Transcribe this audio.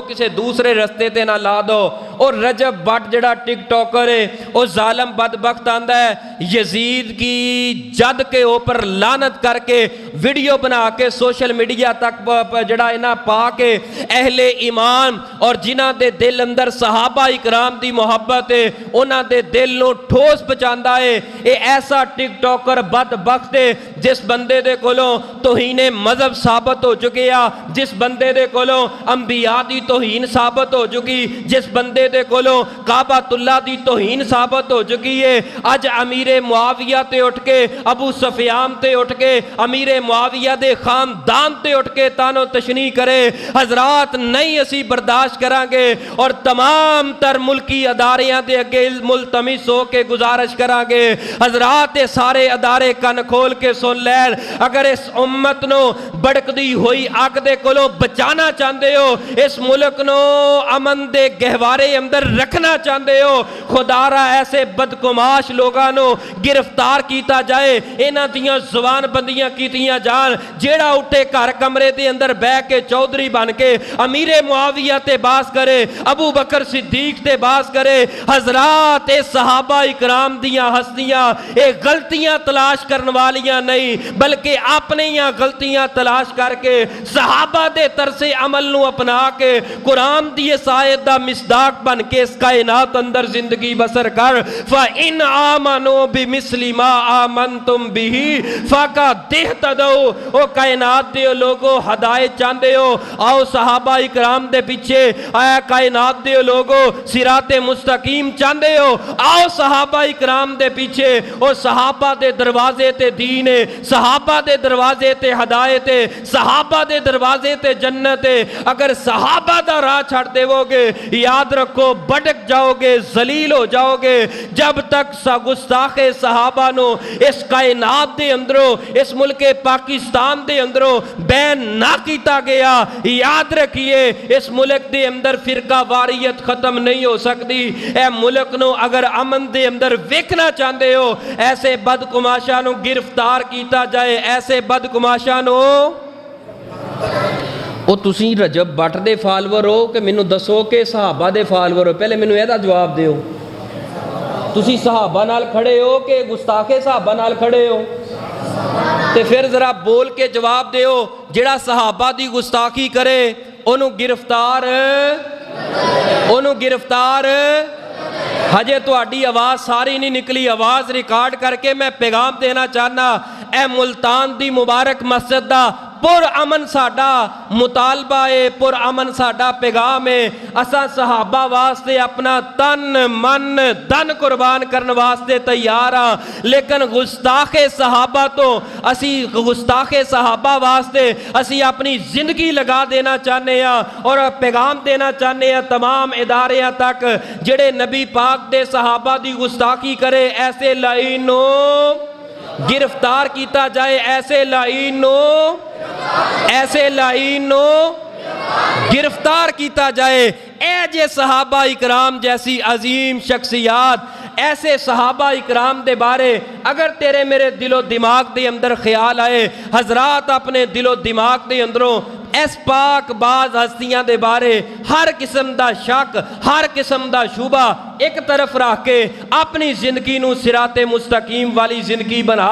کسی دوسرے رستے تے نہ لا دو۔ اور رجب بٹ جڑا ٹک ٹاکر ہے وہ ظالم بدبخت آندا ہے یزید کی جد کے اوپر لعنت کر کے ویڈیو بنا کے سوشل میڈیا تک جڑا اینا پا کے اہل ایمان اور جنہ دے دل اندر صحابہ اکرام دی محبت ہے انہ دے دل نو ٹھوس پچاندا ہے۔ اے ایسا ٹک ٹاکر بدبخت ہے جس بندے دے کولوں توہین مذہب ثابت ہو چکی ہے، جس بندے دے کولوں انبیاء دی توہین ثابت ہو چکی، جس بندے دے کولوں کعبۃ اللہ دی توہین ثابت ہو چکی ہے، اج امیر معاویہ تے اٹھ کے ابو سفیان تے اٹھ کے امیر معاویہ دے خاندان تے اٹھ کے تانو تشنیع کرے حضرات نہیں اسی برداشت کریں گے، اور تمام تر ملکی اداریاں دے اگے ملتمس ہو کے گزارش کریں گے حضرات سارے ادارے کن کھول کے سن لین، اگر اس امت نو بڑک دی ہوئی آگ دے کولوں بچانا چاہندے ہو، اس ملک نو امن دے گہوارے اندر رکھنا چاہندے ہو، خدا را ایسے بدگماش لوگاں نو گرفتار کیتا جائے، انہاں دیاں زبان بندیاں کیتیاں جان، جیڑا اٹھے گھر کمرے دے اندر بہ کے چودھری بن کے امیر معاویہ تے باس کرے، ابو بکر صدیق تے باس کرے۔ حضرات اے صحابہ اکرام دیاں ہستیاں اے غلطیاں تلاش کرن والیاں نہیں بلکہ اپنے یہاں غلطیاں تلاش کر کے صحابہ دے طرز عمل نو اپنا کے قرآن دی اس آیت دا مصداق بن کے اس کائنات اندر زندگی بسر کر۔ فَإِنْ آمَنُوا بِمِثْلِ مَا آمَنْتُمْ بِهِ فَقَدِ اهْتَدَوْا۔ او کائنات دے لوگو ہدایت چاندے ہو، آؤ صحابہ اکرام دے پیچھے، آیا کائنات دے لوگو صراط مستقیم چاندے ہو، آؤ صحابہ اکرام دے پیچھے، او صحابہ دے دروازے تے دین ہے، صحابہ دے دروازے تے ہدایت ہے، صحابہ دے دروازے تے جنت ہے۔ اگر صحابہ دا راہ چھڑ دے وہ گے یاد رکھو بڑک جاؤ گے، ذلیل ہو جاؤ گے۔ جب تک گستاخ صحابہ نو اس کائنات دے اندروں اس ملک پاکستان دے اندروں بین نہ کیتا گیا، یاد رکھیے اس ملک دے اندر فرقہ واریت ختم نہیں ہو سکتی۔ اے ملک نو اگر امن دے اندر ویکھنا چاہندے ہو ایسے بدگماشاں نو گرفتار کیتا جائے، ایسے بدگماشاں نو۔ او تسی رجب بٹ دے فالور ہو کہ مینوں دسو کہ صحابہ دے فالور ہو؟ پہلے مینوں ایدہ جواب دیو، تسی صحابہ نال کھڑے ہو کہ گستاخ صحابہ نال کھڑے ہو؟ تے پھر ذرا بول کے جواب دیو، جڑا صحابہ دی گستاخی کرے انہوں گرفتار ہجے تو آڈی آواز ساری نہیں نکلی، آواز ریکارڈ کر کے میں پیغام دینا چاہنا، اے ملتان دی مبارک مسجد دا پر امن ساڈا مطالبہ ہے، پر امن ساڈا پیغام ہے، اساں صحابہ واسطے اپنا تن من دن قربان کرن واسطے تیار ہاں، لیکن گستاخ صحابہ تو اسی گستاخ صحابہ واسطے اسی اپنی زندگی لگا دینا چاہنے ہاں، اور پیغام دینا چاہنے ہاں تمام اداریاں تک جڑے نبی پاک دے صحابہ دی گستاخی کرے ایسے لائنوں گرفتار کیتا جائے، ایسے لائنوں گرفتار کیتا جائے۔ اے جے صحابہ اکرام جیسی عظیم شخصیات، ایسے صحابہ اکرام دے بارے اگر تیرے میرے دل و دماغ دے اندر خیال آئے، حضرات اپنے دل و دماغ دے اندروں اس پاک باز ہستیاں دے بارے ہر قسم دا شک، ہر قسم دا شبہ ایک طرف رکھ کے اپنی زندگی نو صراط مستقیم والی زندگی بنا۔